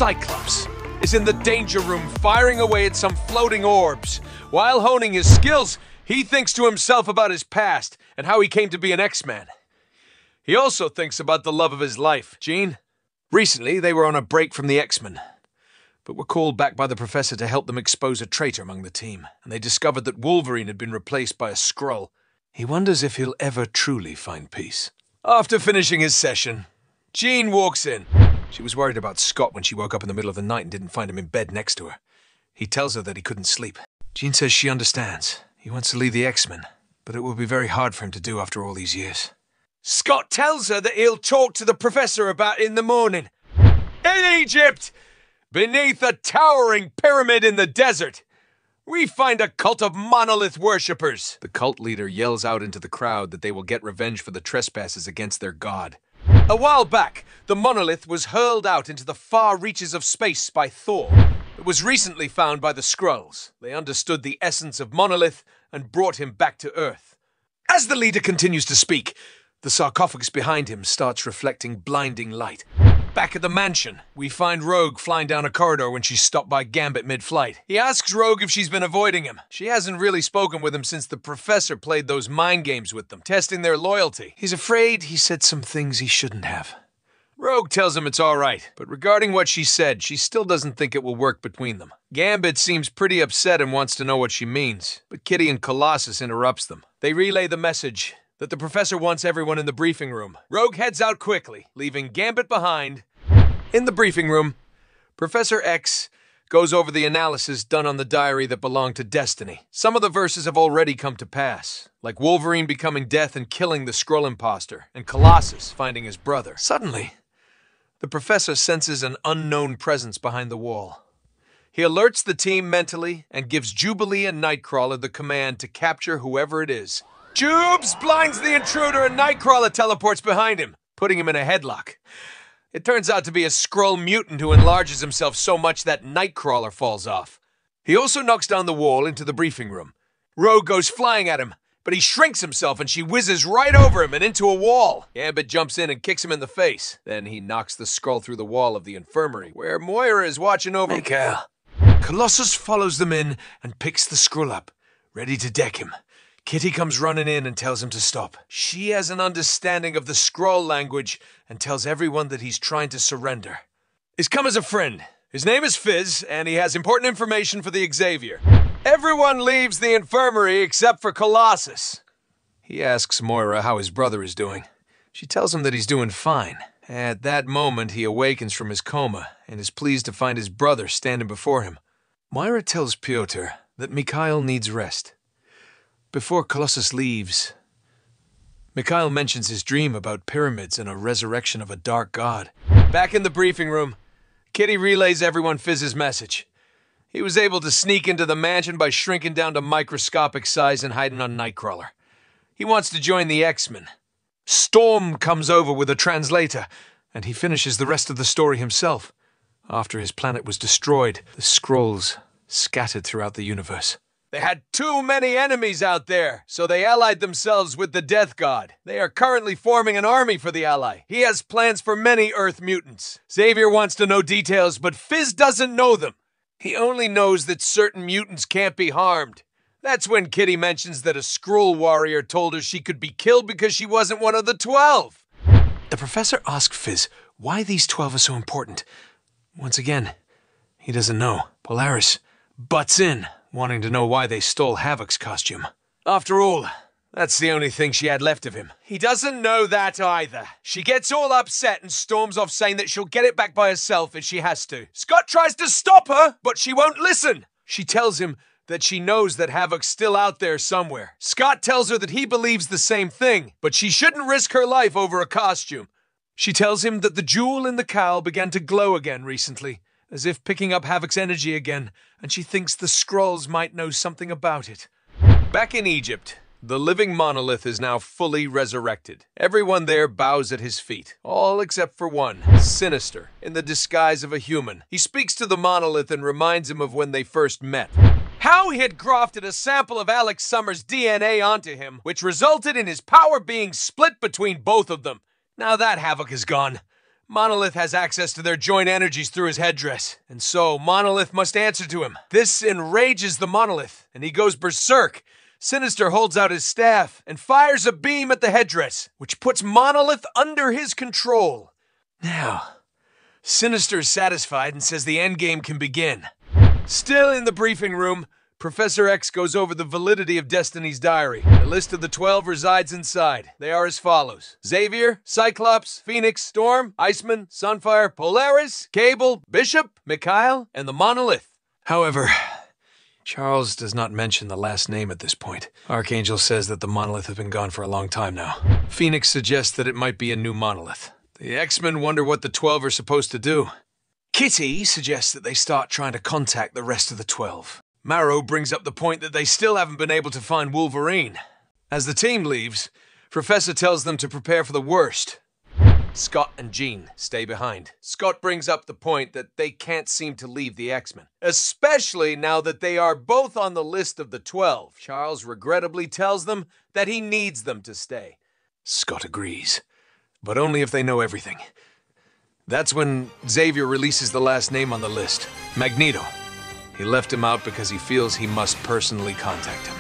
Cyclops is in the danger room firing away at some floating orbs. While honing his skills, he thinks to himself about his past and how he came to be an X-Man. He also thinks about the love of his life, Jean. Recently, they were on a break from the X-Men, but were called back by the Professor to help them expose a traitor among the team, and they discovered that Wolverine had been replaced by a Skrull. He wonders if he'll ever truly find peace. After finishing his session, Jean walks in. She was worried about Scott when she woke up in the middle of the night and didn't find him in bed next to her. He tells her that he couldn't sleep. Jean says she understands. He wants to leave the X-Men, but it will be very hard for him to do after all these years. Scott tells her that he'll talk to the Professor about it in the morning. In Egypt, beneath a towering pyramid in the desert, we find a cult of Monolith worshippers. The cult leader yells out into the crowd that they will get revenge for the trespasses against their god. A while back, the Monolith was hurled out into the far reaches of space by Thor. It was recently found by the Skrulls. They understood the essence of Monolith and brought him back to Earth. As the leader continues to speak, the sarcophagus behind him starts reflecting blinding light. Back at the mansion, we find Rogue flying down a corridor when she's stopped by Gambit mid-flight. He asks Rogue if she's been avoiding him. She hasn't really spoken with him since the Professor played those mind games with them, testing their loyalty. He's afraid he said some things he shouldn't have. Rogue tells him it's all right, but regarding what she said, she still doesn't think it will work between them. Gambit seems pretty upset and wants to know what she means, but Kitty and Colossus interrupts them. They relay the message that the Professor wants everyone in the briefing room. Rogue heads out quickly, leaving Gambit behind. In the briefing room, Professor X goes over the analysis done on the diary that belonged to Destiny. Some of the verses have already come to pass, like Wolverine becoming Death and killing the Skrull imposter, and Colossus finding his brother. Suddenly, the Professor senses an unknown presence behind the wall. He alerts the team mentally and gives Jubilee and Nightcrawler the command to capture whoever it is. Jubes blinds the intruder and Nightcrawler teleports behind him, putting him in a headlock. It turns out to be a Skrull mutant who enlarges himself so much that Nightcrawler falls off. He also knocks down the wall into the briefing room. Rogue goes flying at him, but he shrinks himself and she whizzes right over him and into a wall. Gambit jumps in and kicks him in the face. Then he knocks the Skrull through the wall of the infirmary, where Moira is watching over Mikhail. Colossus follows them in and picks the Skrull up, ready to deck him. Kitty comes running in and tells him to stop. She has an understanding of the Skrull language and tells everyone that he's trying to surrender. He's come as a friend. His name is Fizz, and he has important information for the Xavier. Everyone leaves the infirmary except for Colossus. He asks Moira how his brother is doing. She tells him that he's doing fine. At that moment, he awakens from his coma and is pleased to find his brother standing before him. Moira tells Piotr that Mikhail needs rest. Before Colossus leaves, Mikhail mentions his dream about pyramids and a resurrection of a dark god. Back in the briefing room, Kitty relays everyone Fizz's message. He was able to sneak into the mansion by shrinking down to microscopic size and hiding on Nightcrawler. He wants to join the X-Men. Storm comes over with a translator, and he finishes the rest of the story himself. After his planet was destroyed, the Skrulls scattered throughout the universe. They had too many enemies out there, so they allied themselves with the Death God. They are currently forming an army for the Ally. He has plans for many Earth mutants. Xavier wants to know details, but Fizz doesn't know them. He only knows that certain mutants can't be harmed. That's when Kitty mentions that a Skrull warrior told her she could be killed because she wasn't one of the 12. The Professor asks Fizz why these 12 are so important. Once again, he doesn't know. Polaris butts in, wanting to know why they stole Havoc's costume. After all, that's the only thing she had left of him. He doesn't know that either. She gets all upset and storms off saying that she'll get it back by herself if she has to. Scott tries to stop her, but she won't listen. She tells him that she knows that Havoc's still out there somewhere. Scott tells her that he believes the same thing, but she shouldn't risk her life over a costume. She tells him that the jewel in the cowl began to glow again recently, as if picking up Havoc's energy again, and she thinks the Skrulls might know something about it. Back in Egypt, the living Monolith is now fully resurrected. Everyone there bows at his feet, all except for one, Sinister, in the disguise of a human. He speaks to the Monolith and reminds him of when they first met. How he had grafted a sample of Alex Summers' DNA onto him, which resulted in his power being split between both of them. Now that Havoc is gone, Monolith has access to their joint energies through his headdress, and so Monolith must answer to him. This enrages the Monolith, and he goes berserk. Sinister holds out his staff and fires a beam at the headdress, which puts Monolith under his control. Now, Sinister is satisfied and says the endgame can begin. Still in the briefing room, Professor X goes over the validity of Destiny's diary. The list of the 12 resides inside. They are as follows: Xavier, Cyclops, Phoenix, Storm, Iceman, Sunfire, Polaris, Cable, Bishop, Mikhail, and the Monolith. However, Charles does not mention the last name at this point. Archangel says that the Monolith have been gone for a long time now. Phoenix suggests that it might be a new Monolith. The X-Men wonder what the 12 are supposed to do. Kitty suggests that they start trying to contact the rest of the 12. Marrow brings up the point that they still haven't been able to find Wolverine. As the team leaves, Professor tells them to prepare for the worst. Scott and Jean stay behind. Scott brings up the point that they can't seem to leave the X-Men, especially now that they are both on the list of the 12. Charles regrettably tells them that he needs them to stay. Scott agrees, but only if they know everything. That's when Xavier releases the last name on the list, Magneto. He left him out because he feels he must personally contact him.